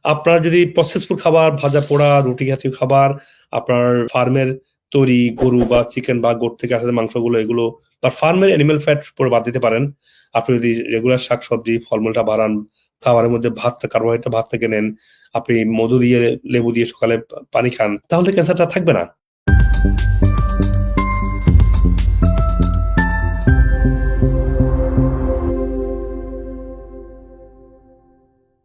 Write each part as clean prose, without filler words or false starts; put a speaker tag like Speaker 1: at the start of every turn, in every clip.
Speaker 1: আপনার যদি process food খাবার, ভাজা পোড়া, রুটি জাতীয় খাবার, আপনার ফার্মের তৈরি গরু বা চিকেন বা গোট থেকে আসা মাংসগুলো এগুলো বা ফার্মের অ্যানিমাল ফ্যাট পরে বাদ দিতে পারেন। আপনি যদি রেগুলার শাকসবজি ফলমূলটা বাড়ান, খাবারের মধ্যে ভাতটা কার্বোহাইড্রেট ভাত থেকে নেন, আপনি মধু দিয়ে লেবু দিয়ে সকালে পানি খান, তাহলে ক্যান্সারটা থাকবে না।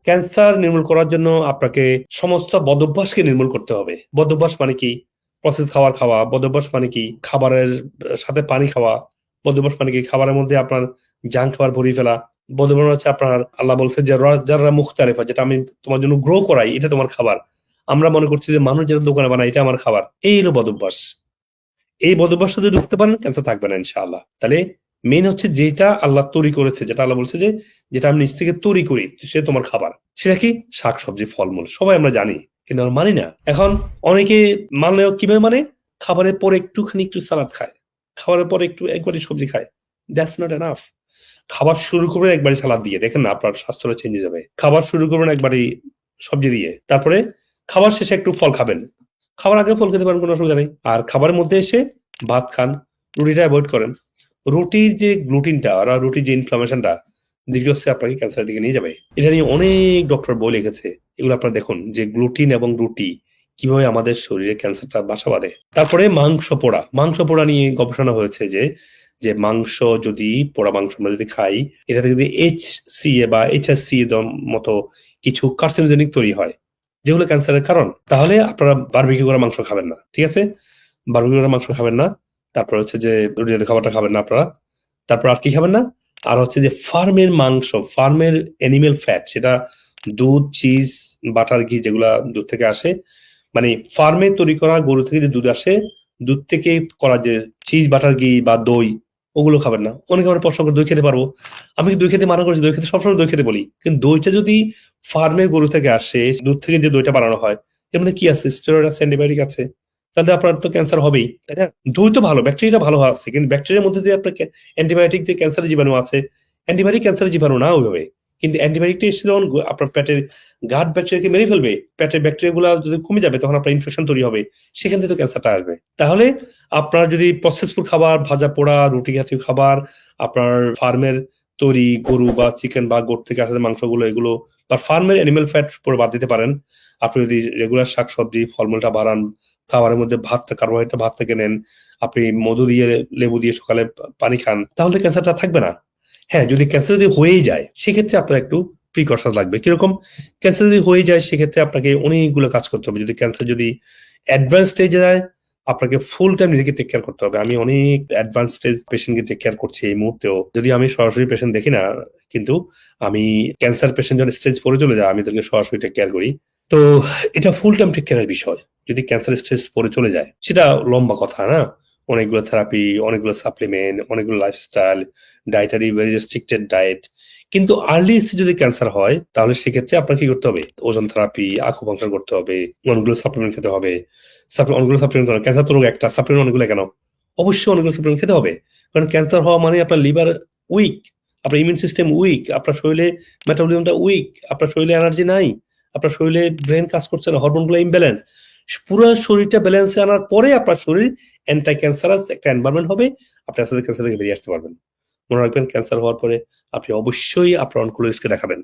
Speaker 1: ক্যান্সার নির্মূল করার জন্য আপনাকে সমস্ত বদভ্যাসকে নির্মূল করতে হবে। বদভ্যাস মানে কি? প্রসেস খাবার খাওয়া। বদভ্যাস মানে কি? খাবারের সাথে পানি খাওয়া। বদভ্যাস মানে কি? খাবারের মধ্যে আপনার জাঙ্ক খাবার ভরিয়ে ফেলা। বদভ্যাস হচ্ছে আপনার আল্লাহ বলছে যে যারা মুখতালিফা, যেটা আমি তোমার জন্য গ্রো করাই, এটা তোমার খাবার। আমরা মনে করছি যে মানুষ যেটা দোকানে বানায় এটা আমার খাবার। এই হলো বদভ্যাস। এই বদভ্যাসটা যদি ঢুকতে পারেন ক্যান্সার থাকবে না ইনশাআল্লাহ। তাহলে মেইন হচ্ছে যেটা আল্লাহ তৈরি করেছে, যেটা আল্লাহ বলছে যে যেটা আমি নিজ থেকে তৈরি করি সে তোমার খাবার। সেটা কি? শাকসবজি ফলমূল। সবাই আমরা জানি, কিন্তু আমরা মানি না। এখন অনেকে মানলেও কিভাবে মানে? খাবারের পরে একটু সালাদ খায়, খাবারের পরে একবারই সবজি খায়। That's not enough. খাবার শুরু করবেন একবারই সালাদ দিয়ে, দেখেন না আপনার স্বাস্থ্যটা চেঞ্জ হয়ে যাবে। খাবার শুরু করবেন একবারই সবজি দিয়ে, তারপরে খাবার শেষে একটু ফল খাবেন। খাবার আগে ফল খেতে পারেন, কোনো অসুবিধা নেই। আর খাবারের মধ্যে এসে ভাত খান, রুটিটা অ্যাভয়েড করেন। রুটির যে গ্লুটিনটা আর রুটির যে ইনফ্লামেশনটা দীর্ঘস্থায়ী আপনাকে ক্যান্সারের দিকে নিয়ে যাবে। এটা নিয়ে অনেক ডক্টর বই লিখেছে। এগুলো আপনারা দেখুন যে গ্লুটিন এবং রুটি কিভাবে আমাদের শরীরে ক্যান্সারটা বাসা বাঁধে। তারপরে মাংস পোড়া নিয়ে গবেষণা হয়েছে যে যে মাংস যদি পোড়া মাংস আমরা যদি খাই, এটা থেকে যদি HCA বা HSCA মতো কিছু কার্সিনোজেনিক তৈরি হয়, যেগুলো ক্যান্সারের কারণ, তাহলে আপনারা বারবিকিউ করা মাংস খাবেন না। ঠিক আছে? বারবিকিউ করা মাংস খাবেন না। তারপর হচ্ছে যে রুটি জাতীয় খাবারটা খাবেন না আপনারা। তারপর আর কি খাবেন না? আর হচ্ছে যে ফার্মের মাংস, ফার্মের অ্যানিমেল ফ্যাট, সেটা দুধ, চিজ, বাটার, ঘি যেগুলা দুধ থেকে আসে, মানে ফার্মে তৈরি করা গরু থেকে যে দুধ আসে, দুধ থেকে করা যে চিজ, বাটার, ঘি বা দই, ওগুলো খাবেন না। অনেকে আমার প্রশ্ন করে দই খেতে পারবো। আমি কি দই খেতে মানা করছি? দই খেতে সবসময় দই খেতে বলি, কিন্তু দইটা যদি ফার্মের গরু থেকে আসে, দুধ থেকে যে দইটা বানানো হয়, এর মধ্যে কি আছে? স্টেরয়েড আছে, অ্যান্টিবায়োটিক আছে। তাহলে আপনার তো ক্যান্সার হবেই, তাই না? দই তো ভালো, ব্যাকটেরিয়া ভালো আছে, কিন্তু ব্যাকটেরিয়ার মধ্যে যে আপনার অ্যান্টিবায়োটিক যে ক্যান্সারের জীবাণু আছে, অ্যান্টিবায়োটিক ক্যান্সারের জীবাণু না ওইভাবে। কিন্তু অ্যান্টিবায়োটিকটা এসে যখন আপনার পেটের গাট ব্যাকটেরিয়াকে মেরে ফেলবে, পেটের ব্যাকটেরিয়া গুলা যদি কমে যাবে, তখন আপনার ইনফেকশন তৈরি হবে, সেখান থেকে তো ক্যান্সারটা আসবে। তাহলে আপনার যদি প্রসেস ফুড খাবার, ভাজা পোড়া, রুটি জাতীয় খাবার, আপনার ফার্মের তৈরি গরু বা চিকেন বা গোট থেকে আসা মাংসগুলো এগুলো বা ফার্মের অ্যানিমাল ফ্যাট পরে বাদ দিতে পারেন। আপনি যদি রেগুলার শাকসবজি ফলমূলটা বাড়ান, খাবারের মধ্যে ভাতটা কার্বোহাইড্রেট ভাত থেকে নেন, আপনি মধু দিয়ে লেবু দিয়ে সকালে পানি খান, তাহলে ক্যান্সারটা থাকবে না। হ্যাঁ, যদি ক্যান্সার যদি হয়েই যায় সেক্ষেত্রে আপনার একটু প্রিকশন লাগবে। কিরকম? ক্যান্সার যদি হয়ে যায় সেক্ষেত্রে আপনাকে অনেকগুলো কাজ করতে হবে। যদি ক্যান্সার যদি অ্যাডভান্স স্টেজে যায়, আপনাকে ফুল টাইম নিজেকে টেক কেয়ার করতে হবে। আমি অনেক অ্যাডভান্স স্টেজ পেশেন্টকে টেক কেয়ার করছি এই মুহূর্তেও, যদি আমি সরাসরি পেশেন্ট দেখি না, কিন্তু আমি ক্যান্সার পেশেন্ট যখন স্টেজ 4 চলে যায় আমি তাদেরকে সরাসরি টেক কেয়ার করি। তো এটা ফুল টাইম টেক কেয়ারের বিষয়। যদি ক্যান্সার স্টেজ 4 চলে যায়, সেটা লম্বা কথা না? অনেকগুলো থেরাপি, অনেকগুলো সাপ্লিমেন্ট, অনেকগুলো lifestyle, dietary very restricted diet. কিন্তু আর্লি স্টেজ যদি ক্যান্সার হয়, তাহলে সেক্ষেত্রে আপনার কি করতে হবে? ওজন থেরাপি, আকুপাঙ্কচার করতে হবে, অনেকগুলো সাপ্লিমেন্ট খেতে হবে। অনেকগুলো সাপ্লিমেন্ট, ক্যান্সার তো রোগ একটা, সাপ্লিমেন্ট অনেকগুলো কেন? অবশ্যই অনেকগুলো সাপ্লিমেন্ট খেতে হবে। কারণ ক্যান্সার হওয়া মানে আপনার লিভার উইক, আপনার ইমিউন সিস্টেম উইক, আপনার শরীরে মেটাবলিজমটা উইক, আপনার শরীরে এনার্জি নাই, আপনার শরীরে ব্রেন কাজ করছে না, হরমোনগুলো ইমব্যালেন্স। পুরো শরীরটা ব্যালেন্সে আনার পরে আপনার শরীর অ্যান্টি ক্যান্সারাস একটা এনভায়রনমেন্ট হবে, আপনি আস্তে আস্তে ক্যান্সার থেকে বেরিয়ে আসতে পারবেন। মনে রাখবেন, ক্যান্সার হওয়ার পরে আপনি অবশ্যই আপনার অনকোলজিস্টকে দেখাবেন,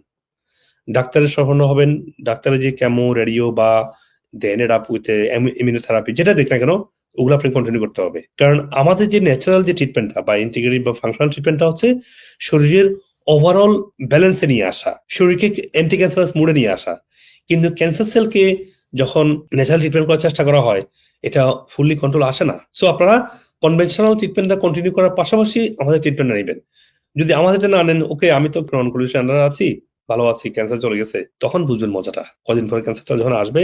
Speaker 1: ডাক্তারের শরণাপন্ন হবেন। ডাক্তারের যে কেমো, রেডিও বা দেন এট আপ উইথ ইমিউনোথেরাপি, যেটা দেখ না কেন, ওগুলো আপনি কন্টিনিউ করতে হবে। কারণ আমাদের যে ন্যাচারাল যে ট্রিটমেন্টটা বা ইন্টিগ্রেটিভ বা ফাংশনাল ট্রিটমেন্টটা হচ্ছে শরীরের ওভারঅল ব্যালেন্সে নিয়ে আসা, শরীরকে অ্যান্টি ক্যান্সারাস মোডে নিয়ে আসা। কিন্তু ক্যান্সার সেলকে যখন ন্যাচারাল ট্রিটমেন্ট করার চেষ্টা করা হয়, এটা ফুললি কন্ট্রোল আসে না। সো আপনারা কনভেনশনাল ট্রিটমেন্টটা কন্টিনিউ করার পাশাপাশি আমাদের ট্রিটমেন্টটা নেবেন। যদি আমাদেরটা না নেন, ওকে আমি তো অনকোলজি আন্ডারে আছি, ভালো আছি, ক্যান্সার চলে গেছে, তখন বুঝবেন মজাটা। কদিন পরে ক্যান্সারটা যখন আসবে,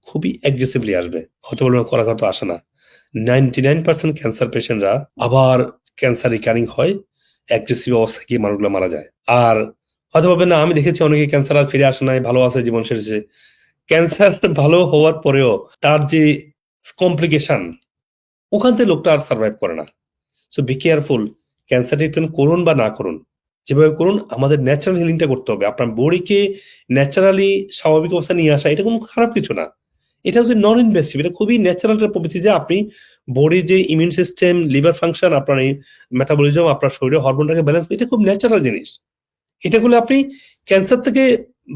Speaker 1: খুবই অ্যাগ্রেসিভলি আসবে, হয়তো বলবেন করা তো আসে না। 99% ক্যান্সার পেশেন্টরা আবার ক্যান্সার রিকারিং হয়, অ্যাগ্রেসিভ অবস্থায় গিয়ে মানুষগুলো মারা যায়। আর হয়তো ভাববেন না, আমি দেখেছি অনেকে ক্যান্সার আর ফিরে আসে নাই, ভালো আছে, জীবন শেষে। ক্যান্সার ভালো হওয়ার পরেও তার যে কমপ্লিকেশন, ওখান থেকে লোকটা আর সার্ভাইভ করে না। So be careful, cancer treatment করুন বা না করুন, যেভাবে করুন, আমাদের ন্যাচারাল হিলিংটা করতে হবে। আপনার বডিকে ন্যাচারালি স্বাভাবিক অবস্থায় নিয়ে আসা, এটা কোনো খারাপ কিছু না। এটা হচ্ছে নন ইনভেসিভ, এটা খুবই ন্যাচারাল একটা প্রবৃত্তি যে আপনি বডির যে ইমিউন সিস্টেম, লিভার ফাংশন, আপনার এই মেটাবলিজম, আপনার শরীরে হরমোনটাকে ব্যালেন্স, এটা খুব ন্যাচারাল জিনিস। এটা করলে আপনি ক্যান্সার থেকে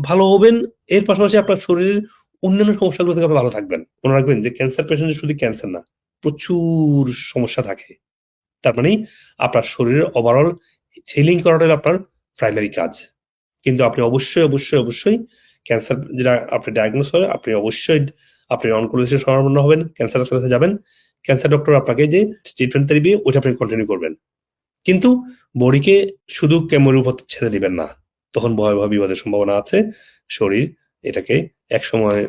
Speaker 1: ভালো হবেন, এর পাশাপাশি আপনার শরীরের অন্যান্য সমস্যাগুলো থেকে আপনি ভালো থাকবেন। মনে রাখবেন যে ক্যান্সার পেশেন্টের শুধু ক্যান্সার না, প্রচুর সমস্যা থাকে। তার মানে আপনার শরীরের ওভারঅল হিলিং করাটাই আপনার প্রাইমারি কাজ। কিন্তু আপনি অবশ্যই ক্যান্সার যেটা আপনি ডায়াগনোস হয়, আপনি অনকোলজিস্টের শরণাপন্ন হবেন, ক্যান্সার হাসপাতালে যাবেন। ক্যান্সার ডক্টর আপনাকে যে ট্রিটমেন্ট দিবে ওইটা আপনি কন্টিনিউ করবেন। কিন্তু বডিকে শুধু কেমোর উপর ছেড়ে দিবেন না, তখন ভয়াবহ বিপদের সম্ভাবনা আছে। শরীর এটাকে একসময়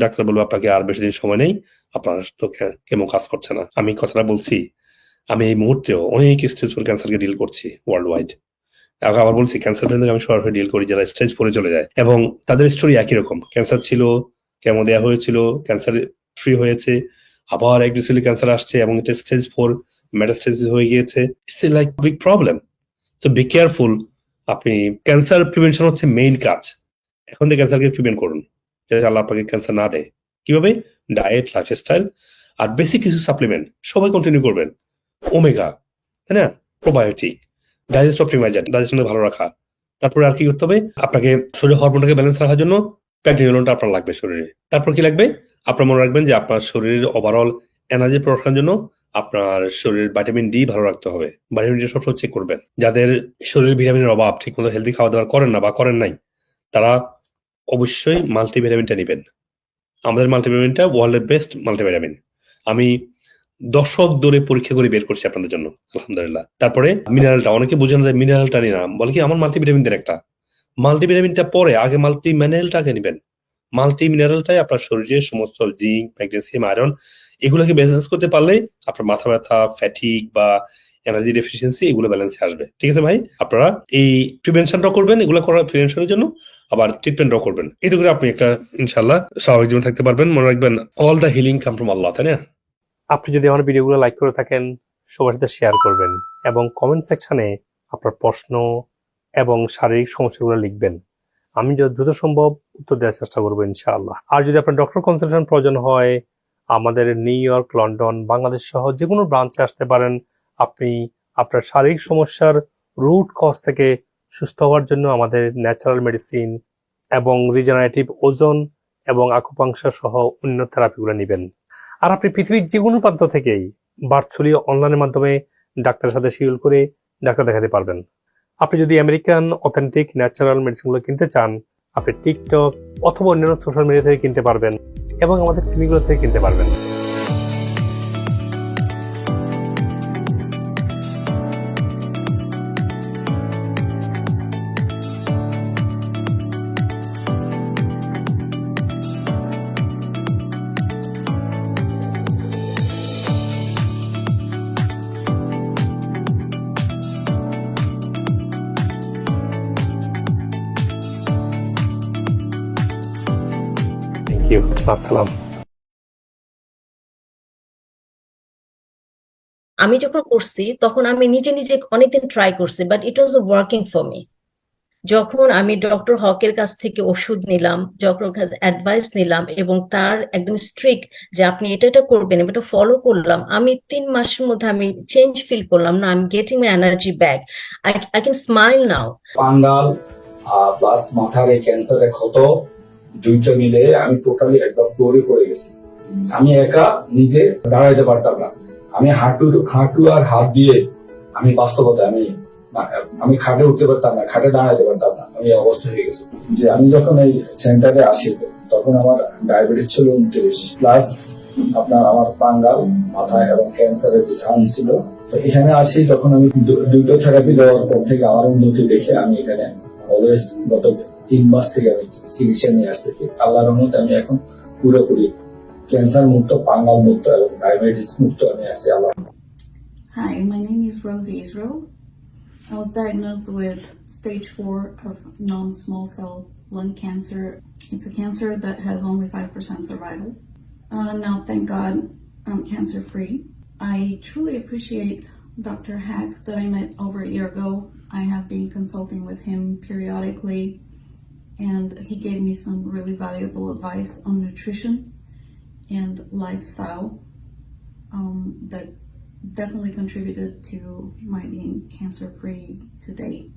Speaker 1: ডাক্তার বলবে আপনাকে আর বেশি দিন সময় নেই, আপনার তো কেমো কাজ করছে না। আমি কথাটা বলছি, আমি এই মুহূর্তেও অনেক স্টেজ 4 ক্যান্সারকে ডিল করছি ওয়ার্ল্ড ওয়াইড। আবার বলছি, ক্যান্সার পেশেন্টদের আমি সরাসরি ডিল করি যারা স্টেজ 4 চলে যায়, এবং তাদের স্টোরি একই রকম। ক্যান্সার ছিল, কেমো দেওয়া হয়েছিল, ক্যান্সার ফ্রি হয়েছে, আবার অ্যাগ্রেসিভলি ক্যান্সার আসছে এবং এটা স্টেজ 4 মেটাস্টেসিস হয়ে গিয়েছে। It's like big problem. So be careful. আপনি ক্যান্সার প্রিভেনশন হচ্ছে মেইন কাজ। এখন থেকে ক্যান্সারকে প্রিভেন্ট করুন, যাতে আল্লাহ আপনাকে ক্যান্সার না দেয়। কিভাবে? ডায়েট, লাইফস্টাইল আর বেসিক কিছু সাপ্লিমেন্ট সবাই কন্টিনিউ করবেন। ওমেগা, তাই না, প্রোবায়োটিক, ডাইজেস্ট অপটিমাইজার, ডাইজেশনকে ভালো রাখা। তারপরে আর কি করতে হবে? আপনাকে শরীরের হরমোনটাকে ব্যালেন্স রাখার জন্য প্রেগনেন্ট আপনার লাগবে শরীরে। তারপর কি লাগবে? আপনার মনে রাখবেন যে আপনার শরীরের ওভারঅল এনার্জি প্রোডাকশনের জন্য আপনার শরীরের ভিটামিন ডি ভালো রাখতে হবে। ভিটামিন ডি সবসময় চেক করবেন। যাদের শরীরে ভিটামিনের অভাব, ঠিকমতো হেলদি খাওয়া দাওয়া করেন না বা করেন নাই, তারা অবশ্যই মাল্টিভিটামিনটা নেবেন। আমাদের মাল্টিভিটামিনটা ওয়ার্ল্ডের বেস্ট মাল্টিভিটামিন। আমি দশক ধরে পরীক্ষা করে বের করছি আপনাদের জন্য, আলহামদুলিল্লাহ। তারপরে মিনারেলটা, অনেকে বুঝে না যে মিনারেলটা নিয়ে নাম, বলে কি আমার মাল্টিভিটামিন দেন একটা। মাল্টিভিটামিনটা পরে, আগে মাল্টি মিনারেলটাকে নেবেন। মাল্টি মিনারেলটাই আপনার শরীরের সমস্ত জিঙ্ক, ম্যাগনেসিয়াম, আয়রন এগুলোকে ব্যালেন্স করতে পারলে আপনার মাথা ব্যথা, ফ্যাটিক বা এনার্জি ডেফিসিয়েন্সি এগুলো ব্যালেন্সে আসবে। ঠিক আছে ভাই? আপনারা এই প্রিভেনশনটাও করবেন, এগুলো করার প্রিভেনশনের জন্য, আবার ট্রিটমেন্টও করবেন। এতে করে আপনি একটা ইনশাআল্লাহ স্বাভাবিক জীবন থাকতে পারবেন। মনে রাখবেন, all the healing come from Allah, তাই না? আপনি যদি আমার ভিডিওগুলো লাইক করে থাকেন, সবার সাথে শেয়ার করবেন এবং কমেন্ট সেকশনে আপনার প্রশ্ন এবং শারীরিক সমস্যাগুলো লিখবেন। আমি যত দ্রুত সম্ভব উত্তর দেওয়ার চেষ্টা করবো ইনশাআল্লাহ। আর যদি আপনার ডক্টর কনসালটেশন প্রয়োজন হয়, আমাদের নিউ ইয়র্ক, লন্ডন, বাংলাদেশ সহ যে কোনো ব্রাঞ্চে আসতে পারেন। আপনি আপনার শারীরিক সমস্যার রুট কজ থেকে সুস্থ হওয়ার জন্য আমাদের ন্যাচারাল মেডিসিন এবং রিজেনারেটিভ ওজন এবং আকুপাংশার সহ অন্য থেরাপিগুলো নেবেন। আর আপনি পৃথিবীর যে কোনো প্রান্ত থেকেই ভার্চুয়ালি অনলাইনের মাধ্যমে ডাক্তারের সাথে শিডিউল করে ডাক্তার দেখাতে পারবেন। আপনি যদি আমেরিকান অথেন্টিক ন্যাচারাল মেডিসিনগুলো কিনতে চান, আপনি টিকটক অথবা অন্যান্য সোশ্যাল মিডিয়া থেকে কিনতে পারবেন এবং আমাদের ক্লিনিকগুলো থেকে কিনতে পারবেন। Thank you. আসসালাম।
Speaker 2: আমি যখন করছি তখন আমি নিজে নিজে অনেকদিন ট্রাই করছি, but it was working for me. যখন আমি ডক্টর হকের কাছ থেকে ওষুধ নিলাম, যখন অ্যাডভাইস নিলাম এবং তার একদম স্ট্রিক্ট যে আপনি এটা এটা করবেন, এটা ফলো করলাম, আমি 3 মাসের মধ্যে আমি চেঞ্জ ফিল করলাম। না, I am getting my energy back. I can smile now.
Speaker 3: Fungal plus মাথার এই ক্যান্সারের ক্ষত দুইটা মিলে আমি টোটালি একদম দৌড়ে পড়ে গেছি। আমি একা নিজে দাঁড়াইতে পারতাম না। আমি হাঁটু আর হাত দিয়ে আমি বাস্তবতা আমি খাটে উঠতে পারতাম না, খাটে দাঁড়াইতে পারতাম না। আমি এই অবস্থা হয়ে গেছি যে আমি যখন এই সেন্টারে আসি তখন আমার ডায়াবেটিস ছিল 29 প্লাস আপনার আমার পাঙ্গাল মাথায় এবং ক্যান্সারের যে চান্স ছিল। তো এখানে আসি যখন আমি দুটো থেরাপি দেওয়ার পর থেকে আমার উন্নতি দেখে আমি এখানে অলওয়েজ গত 3 মাস থেকে আমি চিকিৎসা নিয়ে আসতেছি। আল্লাহর রহমতে আমি এখন পুরোপুরি ক্যান্সার মুক্ত, পাঙ্গাল মুক্ত এবং ডায়াবেটিস মুক্ত আমি আছি। আল্লাহ।
Speaker 4: Hi, my name is Rosie Israel. I was diagnosed with stage 4 of non-small cell lung cancer. It's a cancer that has only 5% survival. Now, thank God, I'm cancer-free. I truly appreciate Dr. Hack that I met over a year ago. I have been consulting with him periodically, and he gave me some really valuable advice on nutrition and lifestyle that definitely contributed to my being cancer-free to date.